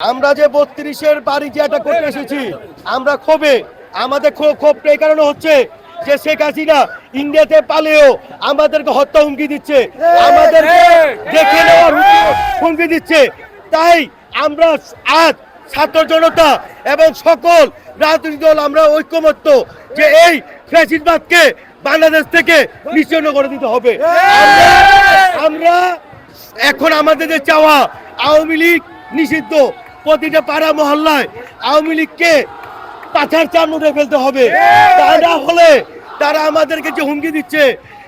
আমরা যে ৩২-এর বাড়ি যে এটা করতে এসেছি, আমরা ক্ষোভে, আমাদের ক্ষোভটা এই কারণে হচ্ছে যে শেখ হাসিনা ইন্ডিয়াতে পালেও আমাদেরকে হত্যা হুমকি দিচ্ছে, আমাদেরকে দেখে নেওয়ার হুমকি দিচ্ছে। তাই আমরা আজ ছাত্র জনতা এবং সকল রাজনৈতিক দল আমরা ঐক্যমত্য যে এই ফ্যাসিবাদকে বাংলাদেশ থেকে নিশ্চিহ্ন করে দিতে হবে। আমরা এখন আমাদের যে চাওয়া, আওয়ামী লীগ নিষিদ্ধ, প্রতিটা পাড়া মহল্লায় আওয়ামী লীগকে পাছার চার মুঠে ফেলতে হবে। তা না হলে তারা আমাদেরকে যে হুমকি দিচ্ছে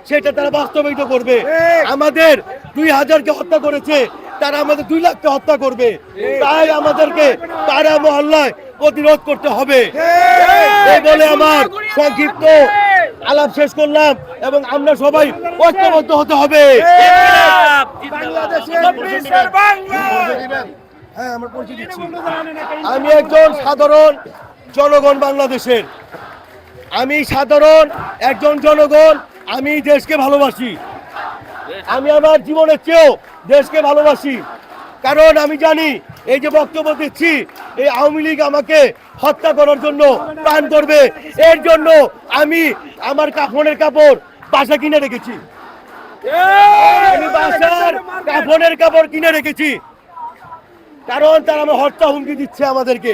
সেটা তারা বাস্তবায়িত করবে। আমাদের ২০০০কে হত্যা করেছে, তারা আমাদের ২ লাখকে হত্যা করবে। তাই আমাদেরকে পাড়া মহল্লায় প্রতিরোধ করতে হবে। এই বলে আমার সংক্ষিপ্ত আলাপ শেষ করলাম এবং আমরা সবাই ঐক্যবদ্ধ হতে হবে। হ্যাঁ, আমরা পৌঁছে দিচ্ছি। আমি একজন সাধারণ জনগণ বাংলাদেশের, আমি সাধারণ একজন জনগণ। আমি দেশকে ভালোবাসি, আমি আমার জীবনের চেয়েও দেশকে ভালোবাসি। কারণ আমি জানি এই যে বক্তব্য দিচ্ছি, এই আওয়ামী লীগ আমাকে হত্যা করার জন্য প্ল্যান করবে। এর জন্য আমি আমার কাফনের কাপড় বাসা কিনে রেখেছি, আমি বাসার কাফনের কাপড় কিনে রেখেছি, কারণ তারা আমার হত্যা হুমকি দিচ্ছে আমাদেরকে।